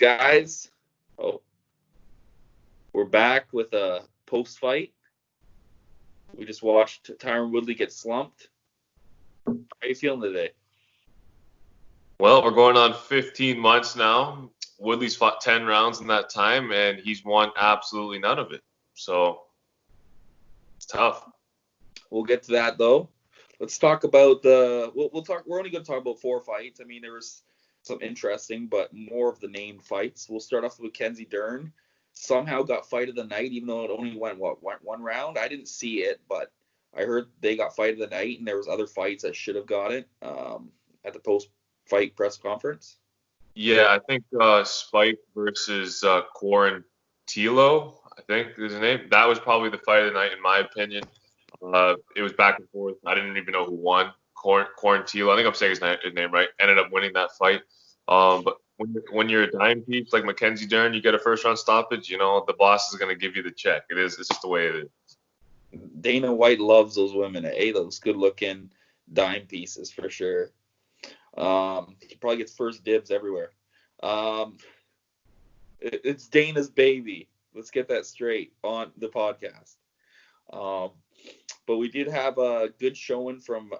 Guys, oh, we're back with a post-fight. We just watched Tyron Woodley get slumped. How are you feeling today? Well, we're going on 15 months now. Woodley's fought 10 rounds in that time, and he's won absolutely none of it. So it's tough. We'll get to that though. Let's talk about the. We'll talk. We're only going to talk about 4 fights. I mean, there was some interesting, but more of the named fights. We'll start off with Mackenzie Dern. Somehow got fight of the night, even though it only went one round. I didn't see it, but I heard they got fight of the night, and there was other fights that should have got it at the post-fight press conference. Yeah, I think Spike versus Quarantillo, I think is his name. That was probably the fight of the night, in my opinion. It was back and forth. I didn't even know who won. Quarantillo, I think I'm saying his name right, ended up winning that fight. But when you're a dime piece like Mackenzie Dern, you get a first-round stoppage, the boss is going to give you the check. It's just the way it is. Dana White loves those women, those good-looking dime pieces for sure. He probably gets first dibs everywhere. It's Dana's baby. Let's get that straight on the podcast. But we did have a good showing from,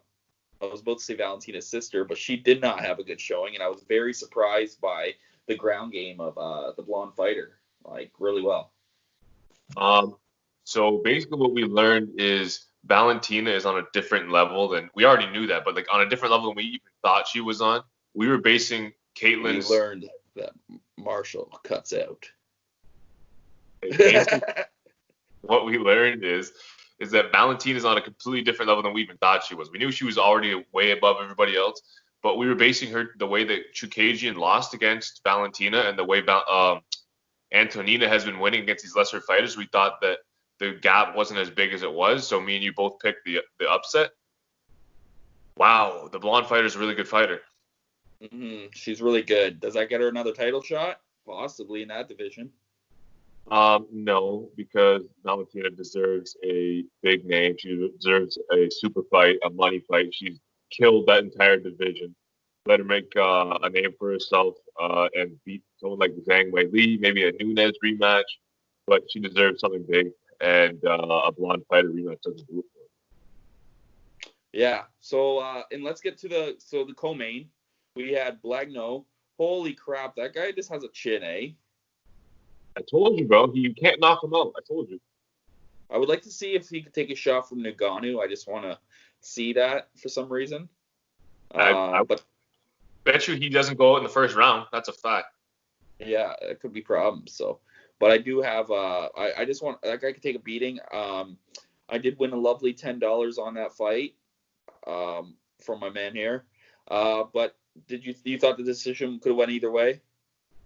I was about to say Valentina's sister, but she did not have a good showing, and I was very surprised by the ground game of the blonde fighter, like really well. So basically what we learned is Valentina is on a different level than, we already knew that, but like on a different level than we even thought she was on. We were basing Caitlin's. We learned that Marshall cuts out. What we learned is that Valentina is on a completely different level than we even thought she was. We knew she was already way above everybody else, but we were basing her the way that Chookagian lost against Valentina and the way Antonina has been winning against these lesser fighters. We thought that the gap wasn't as big as it was, so me and you both picked the upset. Wow, the blonde fighter is a really good fighter. Mm-hmm. She's really good. Does that get her another title shot? Possibly in that division. No, because Valentina deserves a big name. She deserves a super fight, a money fight. She's killed that entire division. Let her make a name for herself and beat someone like Zhang Weili, maybe a Nunes rematch. But she deserves something big, and a blonde fighter rematch doesn't do it for her. Yeah. So and let's get to the co-main. We had Blagno. Holy crap, that guy just has a chin, eh? I told you, bro. You can't knock him out. I told you. I would like to see if he could take a shot from Ngannou. I just want to see that for some reason. I bet you he doesn't go out in the first round. That's a fact. Yeah, it could be problems. So, but I do have. I just want that guy could take a beating. I did win a lovely $10 on that fight. From my man here. But you thought the decision could have went either way?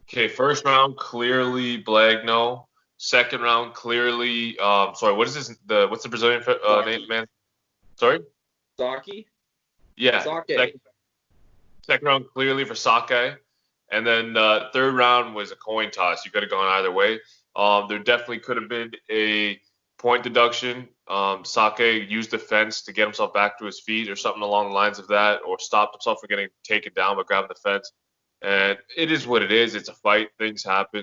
Okay, first round clearly Blagno. Second round clearly. Sorry, what is this? What's the Brazilian name, man? Sorry. Saki. Yeah. Sake. Second round clearly for Sake, and then third round was a coin toss. You could have gone either way. There definitely could have been a point deduction. Sake used the fence to get himself back to his feet or something along the lines of that, or stopped himself from getting taken down by grabbing the fence. And it is what it is. It's a fight. Things happen.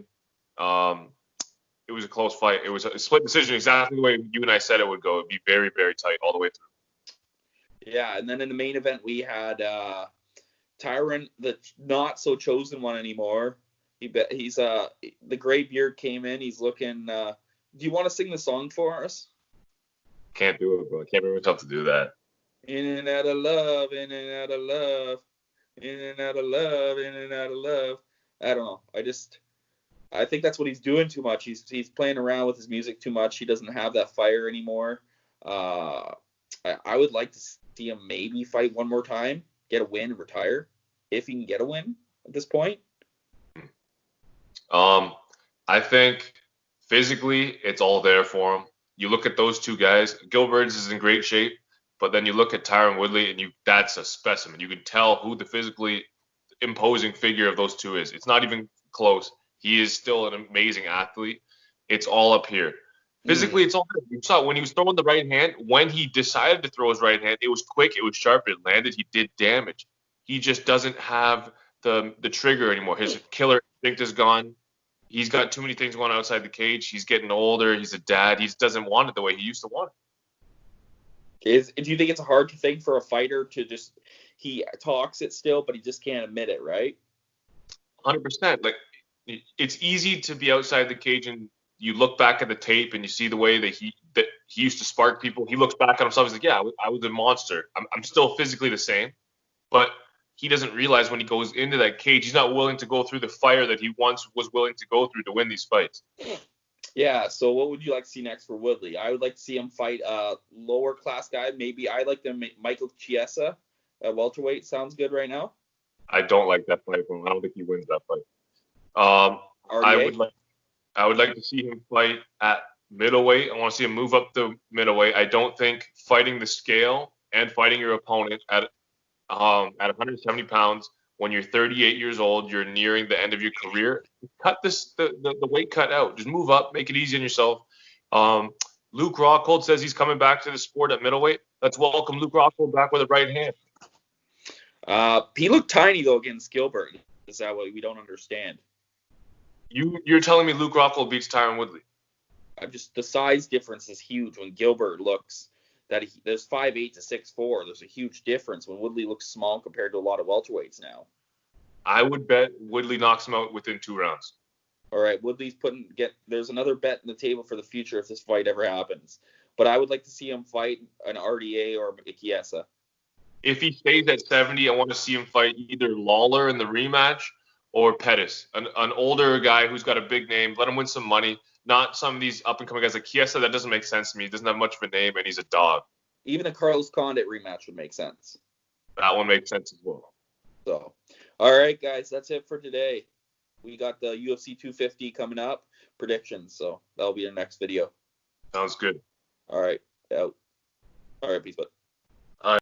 It was a close fight. It was a split decision, exactly the way you and I said it would go. It'd be very, very tight all the way through. Yeah, and then in the main event we had Tyron, the not so chosen one anymore. He's the gray beard came in. He's looking. Do you want to sing the song for us? Can't do it, bro. I can't bring myself to do that. In and out of love, in and out of love. In and out of love, in and out of love. I don't know. I think that's what he's doing too much. He's playing around with his music too much. He doesn't have that fire anymore. I would like to see him maybe fight one more time, get a win, and retire, if he can get a win at this point. I think physically it's all there for him. You look at those two guys. Gilbert is in great shape. But then you look at Tyron Woodley, and that's a specimen. You can tell who the physically imposing figure of those two is. It's not even close. He is still an amazing athlete. It's all up here. Physically, it's all good. You saw when he was throwing the right hand, when he decided to throw his right hand, it was quick, it was sharp, it landed, he did damage. He just doesn't have the trigger anymore. His killer instinct is gone. He's got too many things going on outside the cage. He's getting older. He's a dad. He doesn't want it the way he used to want it. Do you think it's a hard thing for a fighter to just, he talks it still, but he just can't admit it, right? 100%. Like, it's easy to be outside the cage and you look back at the tape and you see the way that he used to spark people. He looks back at himself. He's like, yeah, I was a monster. I'm still physically the same, but he doesn't realize when he goes into that cage, he's not willing to go through the fire that he once was willing to go through to win these fights. Yeah, so what would you like to see next for Woodley? I would like to see him fight a lower class guy. Maybe I'd like to make Michael Chiesa at welterweight. Sounds good right now. I don't like that fight from him. I don't think he wins that fight. RDA? I would like to see him fight at middleweight. I want to see him move up to middleweight. I don't think fighting the scale and fighting your opponent at 170 pounds when you're 38 years old, you're nearing the end of your career. Cut the weight cut out. Just move up, make it easy on yourself. Luke Rockhold says he's coming back to the sport at middleweight. Let's welcome Luke Rockhold back with a right hand. He looked tiny though against Gilbert. Is that what we don't understand? You're telling me Luke Rockhold beats Tyron Woodley? The size difference is huge when Gilbert looks that there's 5'8" to 6'4". There's a huge difference when Woodley looks small compared to a lot of welterweights now. I would bet Woodley knocks him out within 2 rounds. All right, Woodley's there's another bet on the table for the future if this fight ever happens. But I would like to see him fight an RDA or a Chiesa. If he stays at 70, I want to see him fight either Lawler in the rematch or Pettis, an older guy who's got a big name. Let him win some money. Not some of these up-and-coming guys like Chiesa. That doesn't make sense to me. He doesn't have much of a name, and he's a dog. Even a Carlos Condit rematch would make sense. That one makes sense as well. So, all right, guys, that's it for today. We got the UFC 250 coming up, predictions, so that'll be the next video. Sounds good. All right, out. All right, peace, bud.